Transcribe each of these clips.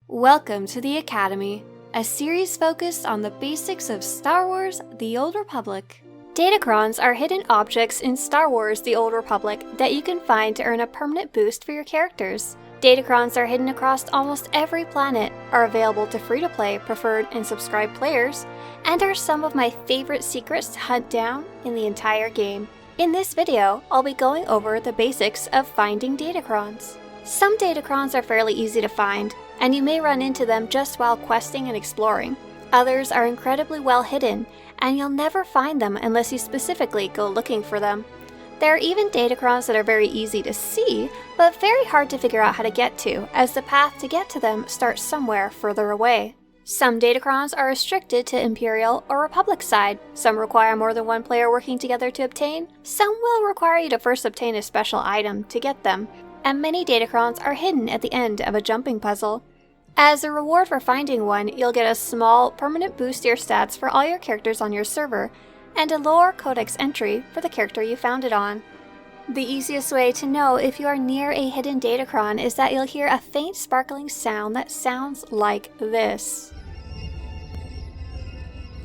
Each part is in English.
Welcome to the Academy, a series focused on the basics of Star Wars: The Old Republic. Datacrons are hidden objects in Star Wars: The Old Republic that you can find to earn a permanent boost for your characters. Datacrons are hidden across almost every planet, are available to free-to-play, preferred, and subscribed players, and are some of my favorite secrets to hunt down in the entire game. In this video, I'll be going over the basics of finding Datacrons. Some Datacrons are fairly easy to find, and you may run into them just while questing and exploring. Others are incredibly well hidden, and you'll never find them unless you specifically go looking for them. There are even Datacrons that are very easy to see, but very hard to figure out how to get to, as the path to get to them starts somewhere further away. Some Datacrons are restricted to Imperial or Republic side. Some require more than one player working together to obtain. Some will require you to first obtain a special item to get them, and many Datacrons are hidden at the end of a jumping puzzle. As a reward for finding one, you'll get a small, permanent boost to your stats for all your characters on your server, and a lore codex entry for the character you found it on. The easiest way to know if you are near a hidden Datacron is that you'll hear a faint sparkling sound that sounds like this.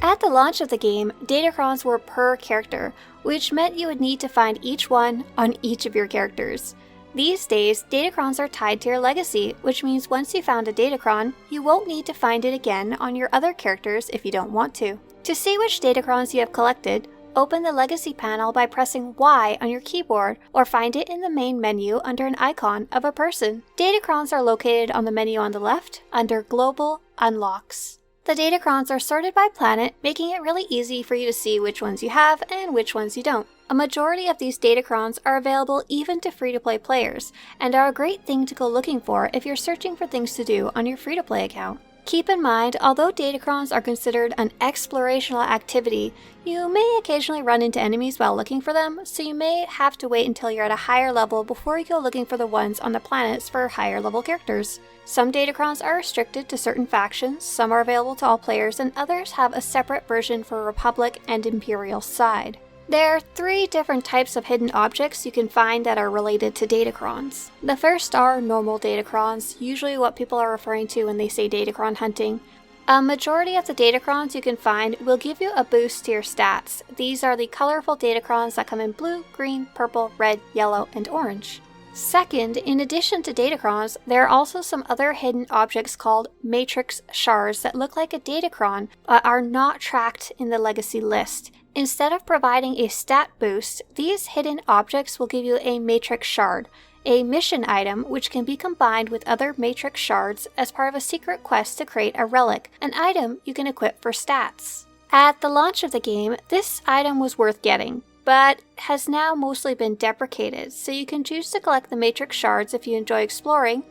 At the launch of the game, Datacrons were per character, which meant you would need to find each one on each of your characters. These days, Datacrons are tied to your legacy, which means once you found a Datacron, you won't need to find it again on your other characters if you don't want to. To see which Datacrons you have collected, open the Legacy panel by pressing Y on your keyboard, or find it in the main menu under an icon of a person. Datacrons are located on the menu on the left, under Global Unlocks. The Datacrons are sorted by planet, making it really easy for you to see which ones you have and which ones you don't. A majority of these Datacrons are available even to free-to-play players, and are a great thing to go looking for if you're searching for things to do on your free-to-play account. Keep in mind, although Datacrons are considered an explorational activity, you may occasionally run into enemies while looking for them, so you may have to wait until you're at a higher level before you go looking for the ones on the planets for higher level characters. Some Datacrons are restricted to certain factions, some are available to all players, and others have a separate version for Republic and Imperial side. There are 3 different types of hidden objects you can find that are related to Datacrons. The first are normal Datacrons, usually what people are referring to when they say Datacron hunting. A majority of the Datacrons you can find will give you a boost to your stats. These are the colorful Datacrons that come in blue, green, purple, red, yellow, and orange. Second, in addition to Datacrons, there are also some other hidden objects called Matrix Shards that look like a Datacron but are not tracked in the Legacy list. Instead of providing a stat boost, these hidden objects will give you a Matrix Shard, a mission item which can be combined with other Matrix Shards as part of a secret quest to create a relic, an item you can equip for stats. At the launch of the game, this item was worth getting, but has now mostly been deprecated, so you can choose to collect the Matrix Shards if you enjoy exploring,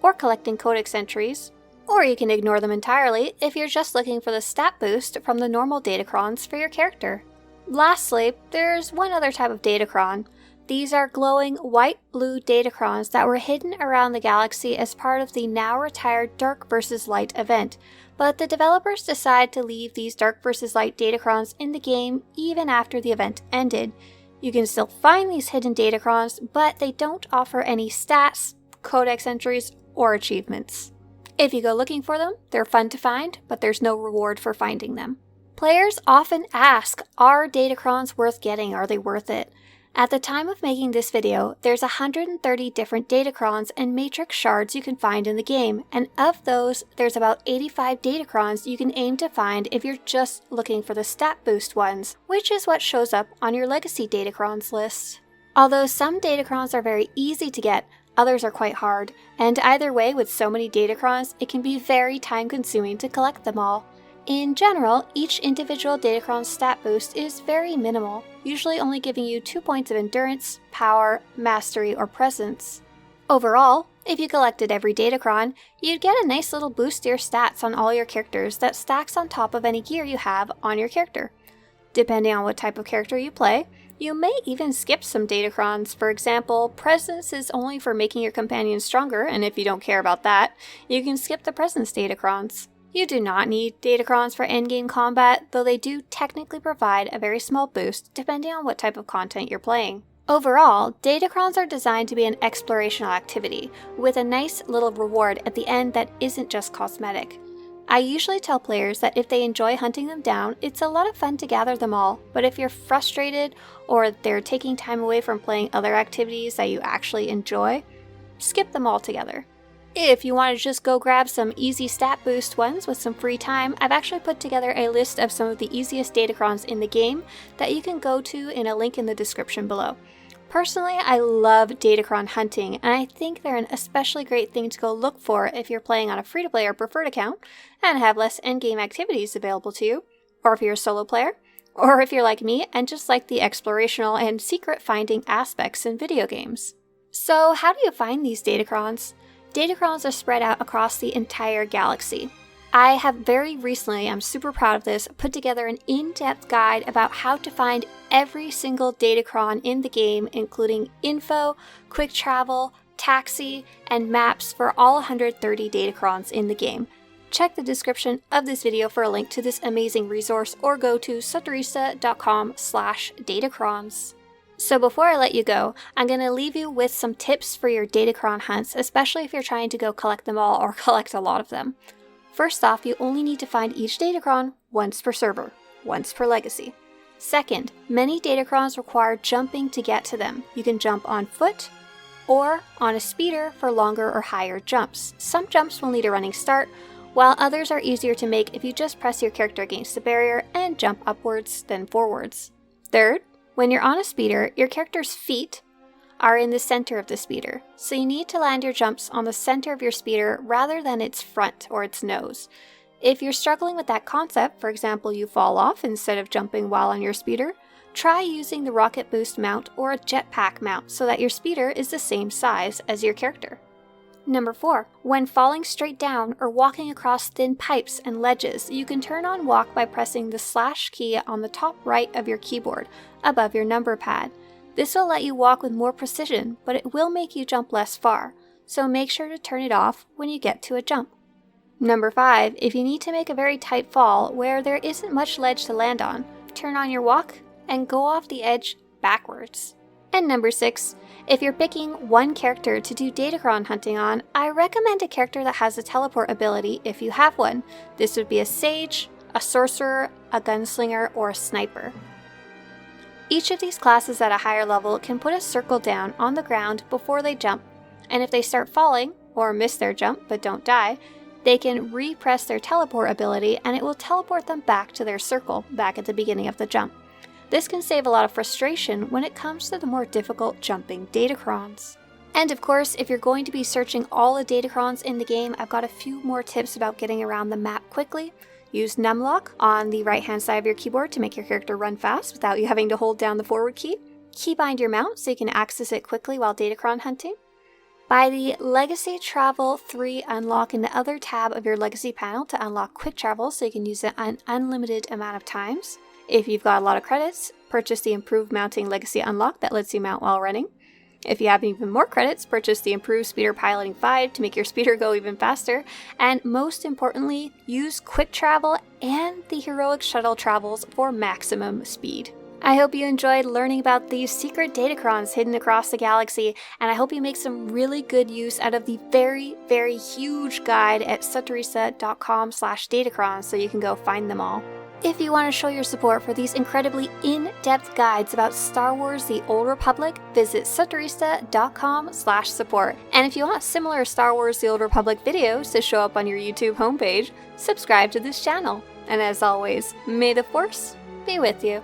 or collecting codex entries, or you can ignore them entirely if you're just looking for the stat boost from the normal Datacrons for your character. Lastly, there's one other type of Datacron. These are glowing white-blue Datacrons that were hidden around the galaxy as part of the now retired Dark vs. Light event, but the developers decided to leave these Dark vs. Light Datacrons in the game even after the event ended. You can still find these hidden Datacrons, but they don't offer any stats, codex entries, or achievements. If you go looking for them, they're fun to find, but there's no reward for finding them. Players often ask, are Datacrons worth getting? Are they worth it? At the time of making this video, there's 130 different Datacrons and Matrix Shards you can find in the game, and of those, there's about 85 Datacrons you can aim to find if you're just looking for the stat boost ones, which is what shows up on your Legacy Datacrons list. Although some Datacrons are very easy to get, others are quite hard, and either way, with so many Datacrons, it can be very time-consuming to collect them all. In general, each individual Datacron stat boost is very minimal, usually only giving you 2 points of endurance, power, mastery, or presence. Overall, if you collected every Datacron, you'd get a nice little boost to your stats on all your characters that stacks on top of any gear you have on your character. Depending on what type of character you play, you may even skip some Datacrons. For example, Presence is only for making your companion stronger, and if you don't care about that, you can skip the Presence Datacrons. You do not need Datacrons for endgame combat, though they do technically provide a very small boost depending on what type of content you're playing. Overall, Datacrons are designed to be an explorational activity, with a nice little reward at the end that isn't just cosmetic. I usually tell players that if they enjoy hunting them down, it's a lot of fun to gather them all, but if you're frustrated or they're taking time away from playing other activities that you actually enjoy, skip them altogether. If you want to just go grab some easy stat boost ones with some free time, I've actually put together a list of some of the easiest Datacrons in the game that you can go to in a link in the description below. Personally, I love Datacron hunting, and I think they're an especially great thing to go look for if you're playing on a free-to-play or preferred account and have less endgame activities available to you, or if you're a solo player, or if you're like me and just like the explorational and secret finding aspects in video games. So how do you find these Datacrons? Datacrons are spread out across the entire galaxy. I have very recently, I'm super proud of this, put together an in-depth guide about how to find every single Datacron in the game, including info, quick travel, taxi, and maps for all 130 Datacrons in the game. Check the description of this video for a link to this amazing resource, or go to Swtorista.com/Datacrons. So before I let you go, I'm going to leave you with some tips for your Datacron hunts, especially if you're trying to go collect them all or collect a lot of them. First off, you only need to find each Datacron once per server, once per legacy. Second, many Datacrons require jumping to get to them. You can jump on foot or on a speeder for longer or higher jumps. Some jumps will need a running start, while others are easier to make if you just press your character against the barrier and jump upwards then forwards. Third, when you're on a speeder, your character's feet are in the center of the speeder, so you need to land your jumps on the center of your speeder rather than its front or its nose. If you're struggling with that concept, for example you fall off instead of jumping while on your speeder, try using the rocket boost mount or a jetpack mount so that your speeder is the same size as your character. Number 4. When falling straight down or walking across thin pipes and ledges, you can turn on walk by pressing the slash key on the top right of your keyboard, above your number pad. This will let you walk with more precision, but it will make you jump less far, so make sure to turn it off when you get to a jump. Number 5. If you need to make a very tight fall where there isn't much ledge to land on, turn on your walk and go off the edge backwards. And number 6. If you're picking one character to do Datacron hunting on, I recommend a character that has a teleport ability if you have one. This would be a sage, a sorcerer, a gunslinger, or a sniper. Each of these classes at a higher level can put a circle down on the ground before they jump, and if they start falling, or miss their jump but don't die, they can repress their teleport ability and it will teleport them back to their circle, back at the beginning of the jump. This can save a lot of frustration when it comes to the more difficult jumping Datacrons. And of course, if you're going to be searching all the Datacrons in the game, I've got a few more tips about getting around the map quickly. Use numlock on the right hand side of your keyboard to make your character run fast without you having to hold down the forward key. Keybind your mount so you can access it quickly while Datacron hunting. Buy the Legacy Travel 3 unlock in the other tab of your Legacy panel to unlock quick travel so you can use it an unlimited amount of times. If you've got a lot of credits, purchase the Improved Mounting Legacy unlock that lets you mount while running. If you have even more credits, purchase the Improved Speeder Piloting 5 to make your speeder go even faster. And most importantly, use Quick Travel and the Heroic Shuttle Travels for maximum speed. I hope you enjoyed learning about these secret Datacrons hidden across the galaxy, and I hope you make some really good use out of the very, very huge guide at Swtorista.com/Datacrons so you can go find them all. If you want to show your support for these incredibly in-depth guides about Star Wars The Old Republic, visit Swtorista.com/support. And if you want similar Star Wars The Old Republic videos to show up on your YouTube homepage, subscribe to this channel. And as always, may the Force be with you.